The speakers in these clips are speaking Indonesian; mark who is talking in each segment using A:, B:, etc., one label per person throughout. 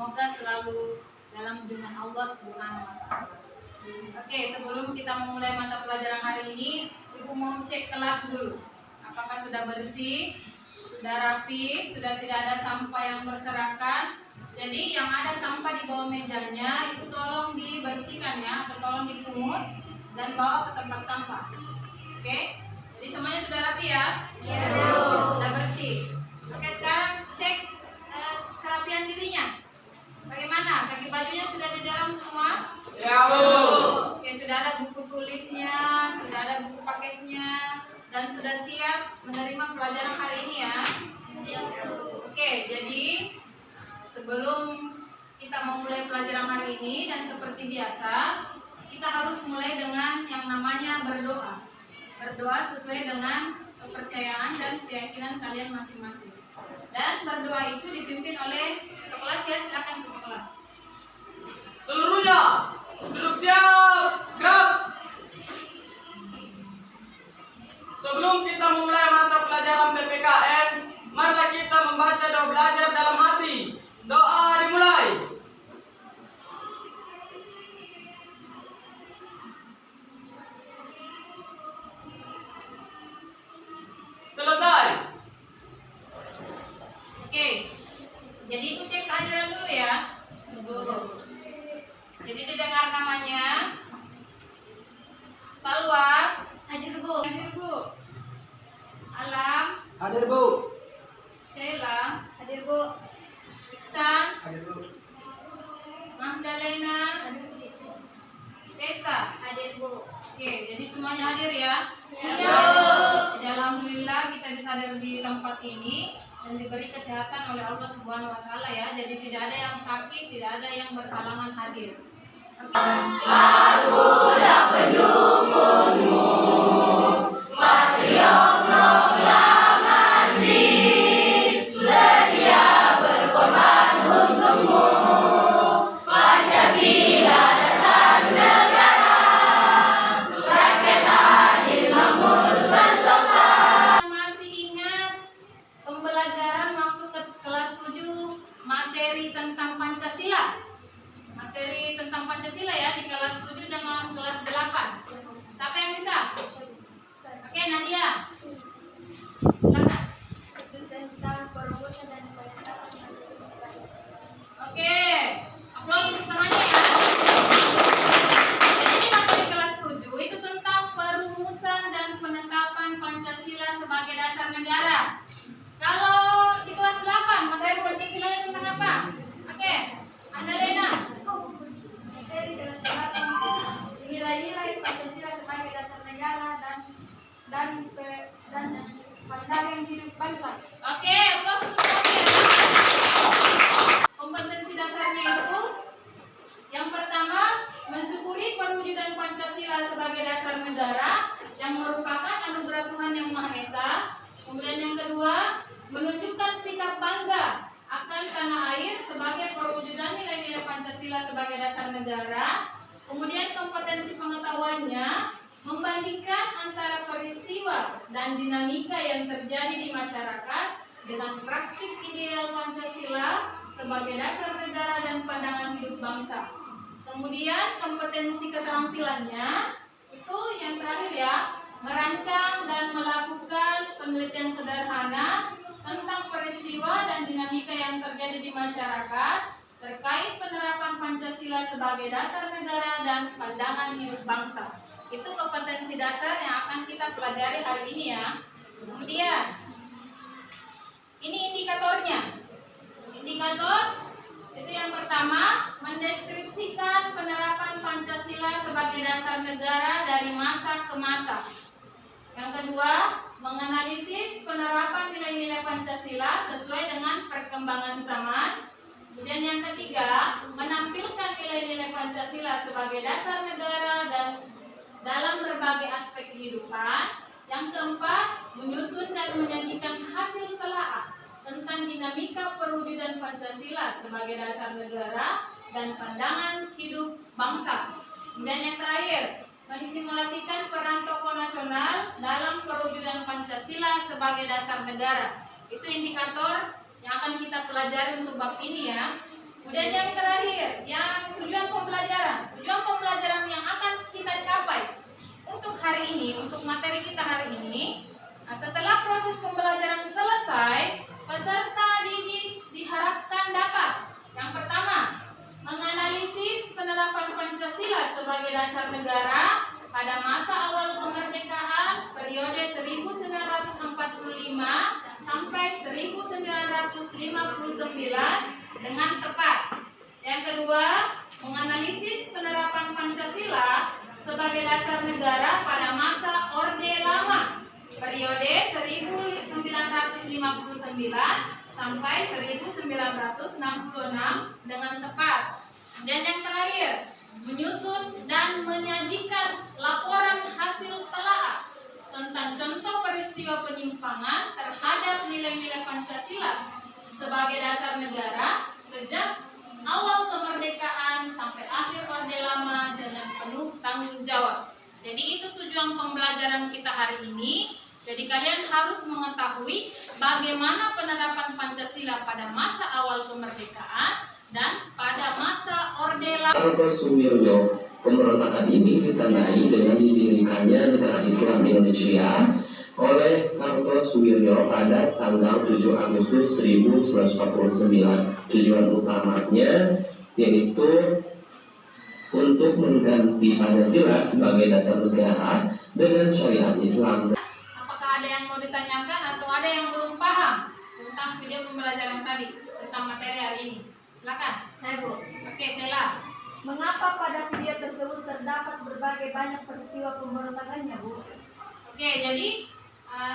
A: semoga selalu dalam lindungan Allah Subhanahu wa Ta'ala. Oke, sebelum kita memulai mata pelajaran hari ini, Ibu mau cek kelas dulu. Apakah sudah bersih, sudah rapi, sudah tidak ada sampah yang berserakan. Jadi yang ada sampah di bawah mejanya itu tolong dibersihkan ya, atau tolong dipungut dan bawa ke tempat sampah. Oke, jadi semuanya sudah rapi ya? Sudah bersih. Oke, sekarang cek kerapian dirinya. Bagaimana? Kaki bajunya sudah di dalam semua?
B: Ya, Bu.
A: Oke, sudah ada buku tulisnya, sudah ada buku paketnya, dan sudah siap menerima pelajaran hari ini ya? Oke, jadi sebelum kita memulai pelajaran hari ini dan seperti biasa, kita harus mulai dengan yang namanya berdoa. Berdoa sesuai dengan kepercayaan dan keyakinan kalian masing-masing. Dan berdoa itu dipimpin oleh kelas ya, silakan ke kelas.
B: Seluruhnya duduk siap, gerak. Sebelum kita memulai mata pelajaran PPKN, marilah kita membaca doa belajar dalam hati. Doa dimulai. Selesai.
A: Oke, jadi itu cek kehadiran dulu ya. Jadi didengar namanya. Salwa, hadir Bu. Hadir Bu. Alam,
B: Hadir, Bu.
A: Sheila,
C: Hadir Bu.
A: Iksan,
B: Hadir, Bu.
A: Magdalena, Tessa.
C: Hadir Bu.
A: Oke, jadi semuanya hadir ya.
C: Ya.
A: Jadi alhamdulillah kita bisa hadir di tempat ini dan diberi kesehatan oleh Allah Subhanahu wa Ta'ala ya. Jadi tidak ada yang sakit, tidak ada yang berhalangan hadir. Oke. Masih ingat pembelajaran waktu ke kelas 7 materi tentang Pancasila? Materi tentang Pancasila ya di kelas 7 dengan kelas 8. Siapa yang bisa? Oke, Nadia. Silakan.
C: Tentang perumusan dan penetapan Pancasila.
A: Oke, aplaus untuk temannya ya. Jadi di materi kelas 7 itu tentang perumusan dan penetapan Pancasila sebagai dasar negara. Kalau di kelas 8 materi Pancasila tentang apa? Oke, Magdalena.
C: Materi kelas 8 nilai-nilai Pancasila sebagai dasar negara dan pandangan hidup bangsa.
A: Oke, aplaus untuk temannya. Kompetensi dasarnya itu yang pertama, mensyukuri perwujudan Pancasila sebagai dasar negara yang merupakan anugerah Tuhan Yang Maha Esa. Kemudian yang kedua, menunjukkan sikap bangga akan tanah air sebagai perwujudan nilai-nilai Pancasila sebagai dasar negara. Kemudian kompetensi pengetahuannya membandingkan antara peristiwa dan dinamika yang terjadi di masyarakat dengan praktik ideal Pancasila sebagai dasar negara dan pandangan hidup bangsa. Kemudian kompetensi keterampilannya itu yang terakhir ya, merancang dan melakukan penelitian sederhana tentang peristiwa dan dinamika yang terjadi di masyarakat terkait penerapan Pancasila sebagai dasar negara dan pandangan hidup bangsa. Itu kompetensi dasar yang akan kita pelajari hari ini ya. Kemudian ini indikatornya. Indikator itu yang pertama, mendeskripsikan penerapan Pancasila sebagai dasar negara dari masa ke masa. Yang kedua, menganalisis penerapan nilai-nilai Pancasila sesuai dengan perkembangan zaman. Kemudian yang ketiga, menampilkan nilai-nilai Pancasila sebagai dasar negara dan dalam berbagai aspek kehidupan. Yang keempat, menyusun dan menyajikan hasil telaah tentang dinamika perwujudan Pancasila sebagai dasar negara dan pandangan hidup bangsa. Dan yang terakhir, mensimulasikan peran tokoh nasional dalam perwujudan Pancasila sebagai dasar negara. Itu indikator yang akan kita pelajari untuk bab ini ya. Kemudian yang terakhir, yang tujuan pembelajaran. Tujuan pembelajaran yang akan kita capai untuk hari ini, untuk materi kita hari ini, setelah proses pembelajaran selesai, peserta didik diharapkan dapat yang pertama, menganalisis penerapan Pancasila sebagai dasar negara pada masa awal kemerdekaan periode 1945 sampai 1959 dengan tepat. Yang kedua, menganalisis penerapan Pancasila sebagai dasar negara pada masa Orde Lama periode 1959 sampai 1966 dengan tepat. Dan yang terakhir, menyusun dan menyajikan laporan hasil telaah tentang contoh peristiwa penyimpangan terhadap nilai-nilai Pancasila sebagai dasar negara sejak awal kemerdekaan sampai akhir Orde Lama dengan penuh tanggung jawab. Jadi itu tujuan pembelajaran kita hari ini. Jadi kalian harus mengetahui bagaimana penerapan Pancasila pada masa awal kemerdekaan dan pada masa Orde Lama.
D: Kartosuwiryo, pemberontakan ini ditandai dengan didirikannya negara Islam Indonesia oleh Kartosuwiryo pada tanggal 7 Agustus 1949. Tujuan utamanya yaitu untuk mengganti Pancasila sebagai dasar negara dengan syariat Islam.
A: Apakah ada yang mau ditanyakan atau ada yang belum paham tentang video pembelajaran tadi, tentang materi hari ini? Silakan.
C: Saya Bu.
A: Oke, Sela.
C: Mengapa pada video tersebut terdapat berbagai banyak peristiwa pemberontakannya, Bu?
A: Oke, jadi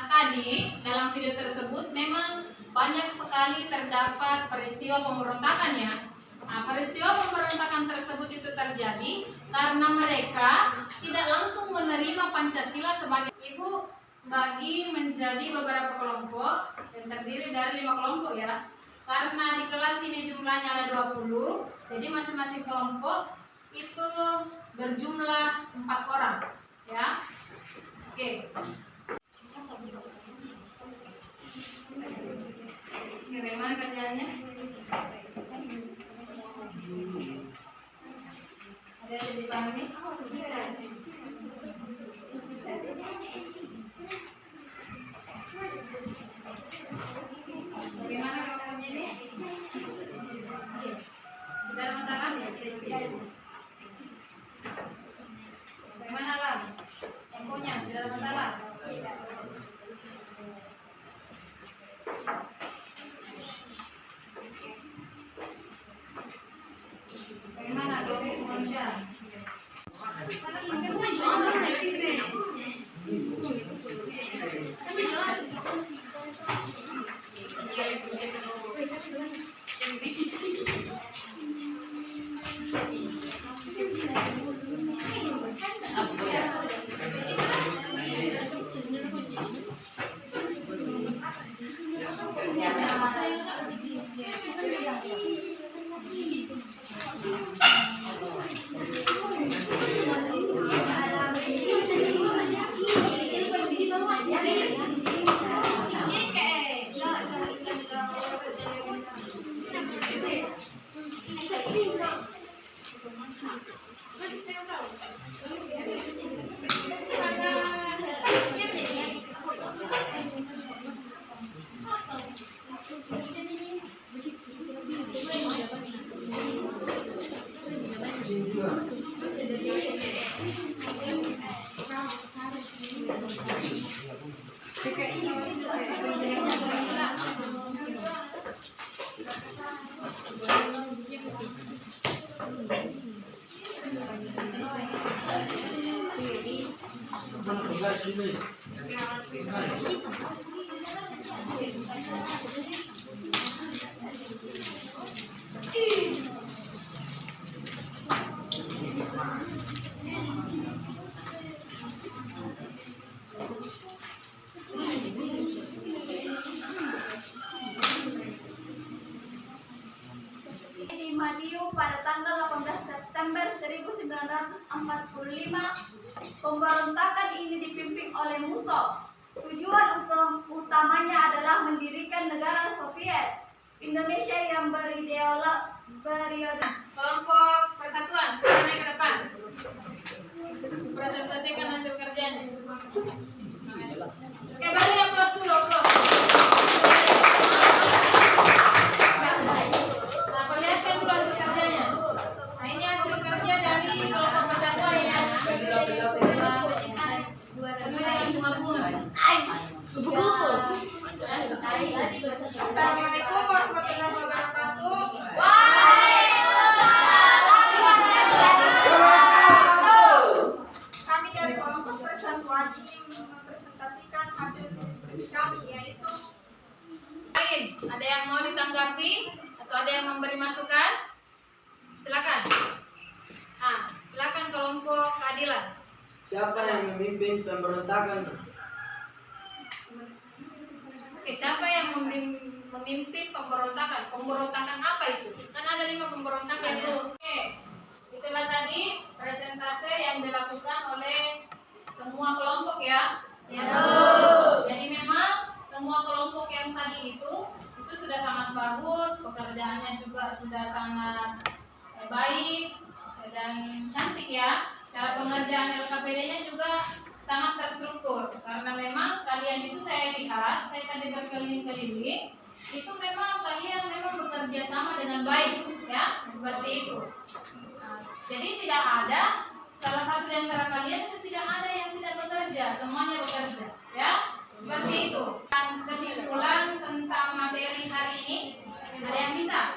A: tadi dalam video tersebut memang banyak sekali terdapat peristiwa pemberontakannya. Nah, peristiwa pemberontakan tersebut itu terjadi karena mereka tidak langsung menerima Pancasila sebagai Ibu bagi menjadi beberapa kelompok yang terdiri dari 5 kelompok ya. Karena di kelas ini jumlahnya ada 20, jadi masing-masing kelompok itu berjumlah 4 orang ya. Oke. Ini bagaimana kerjaannya? Ada yang dipahami? Bagaimana kalau ini? Sudah ada masalah? Bagaimana lah? Infonya sudah ada masalah? Bagaimana kalau manusia?
C: Di Madiun pada tanggal 18 September 1945, pemberontakan ini dipimpin oleh Musso. Tujuan utamanya adalah mendirikan negara Soviet Indonesia yang periode.
A: Kelompok persatuan, silakan naik ke depan. Presentasikan hasil kerjanya. Oke, balik yang plus dulu, plus. Nah, perlihatkan dulu hasil kerjanya. Nah, ini hasil kerja dari kelompok persatuan ya. Penuh dengan bunga-bunga. Kupu-kupu.
E: Assalamualaikum warahmatullahi wabarakatuh. Kami dari kelompok persatuan ingin mempresentasikan hasil diskusi kami, yaitu
A: Lain, ada yang mau ditanggapi atau ada yang memberi masukan? Silakan. Ah, silakan kelompok keadilan.
B: Siapa yang memimpin pemberontakan?
A: Oke, siapa yang memimpin pemberontakan? Pemberontakan apa itu? Kan ada 5 pemberontakan ya. Oke, itulah tadi presentase yang dilakukan oleh semua kelompok ya. Jadi memang semua kelompok yang tadi itu sudah sangat bagus, pekerjaannya juga sudah sangat baik dan cantik ya. Cara pengerjaan LKPD-nya juga sangat terstruktur karena memang kalian itu saya lihat, saya tadi berkeliling-keliling, itu memang kalian memang bekerja sama dengan baik ya, seperti itu. Nah, jadi tidak ada salah satu di antara kalian itu tidak ada yang tidak bekerja, semuanya bekerja ya, seperti itu. Dan kesimpulan tentang materi hari ini, ada yang bisa?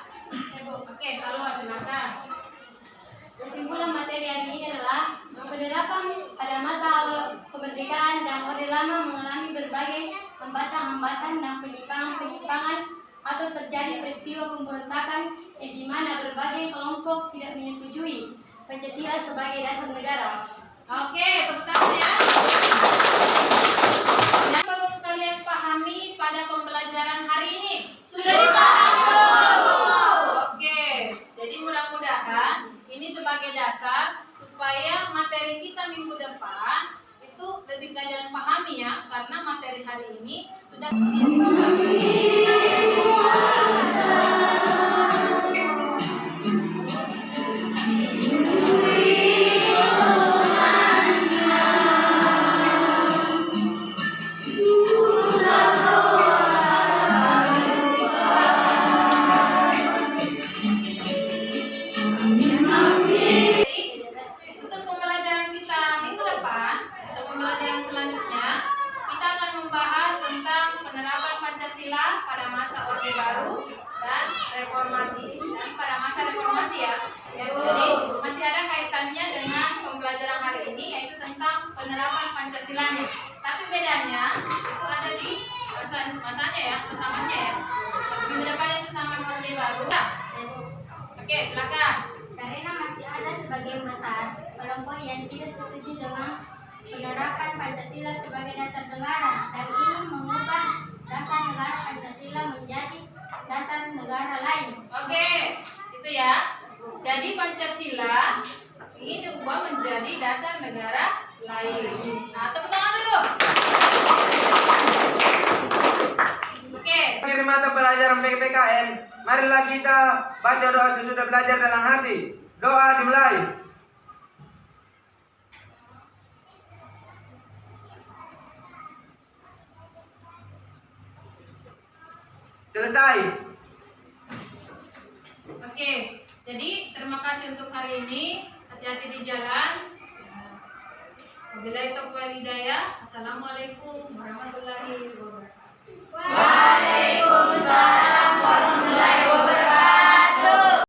A: Oke, kalau silakan.
F: Kesimpulan materi hari ini adalah penerapan pada masa awal kemerdekaan dan Orde Lama mengalami berbagai hambatan-hambatan dan penyimpangan atau terjadi peristiwa pemberontakan yang di mana berbagai kelompok tidak menyetujui Pancasila sebagai dasar negara.
A: Oke, tepuk tangan ya. Yang perlu kalian pahami pada pembelajaran hari ini? Sudah dipahami. Oke, jadi mudah-mudahan ini sebagai dasar supaya materi kita minggu depan itu lebih kalian pahami ya, karena materi hari ini sudah untuk pembelajaran kita minggu depan, untuk pembelajaran selanjutnya, kita akan membahas tentang penerapan Pancasila pada masa Orde Baru dan reformasi. Dan pada masa reformasi ya. Jadi masih ada kaitannya dengan pembelajaran hari ini, yaitu tentang penerapan Pancasilanya. Tapi bedanya itu ada di masanya ya, samanya ya. Minggu depan itu sama Orde Baru. Oke, silakan.
F: Karena masih ada sebagian besar kelompok yang tidak setuju dengan penerapan Pancasila sebagai dasar negara dan ingin mengubah dasar negara Pancasila menjadi dasar negara lain.
A: Oke, itu ya. Jadi Pancasila ingin diubah menjadi dasar negara lain. Nah, tepuk tangan dulu. Oke.
B: Akhir mata pelajaran PKN, marilah kita baca doa sesudah belajar dalam hati. Doa dimulai. Selesai.
A: Oke. Jadi terima kasih untuk hari ini. Hati-hati di jalan. Wabillahi taufiq wal hidayah. Assalamualaikum warahmatullahi wabarakatuh.
F: Waalaikumsalam warahmatullahi wabarakatuh.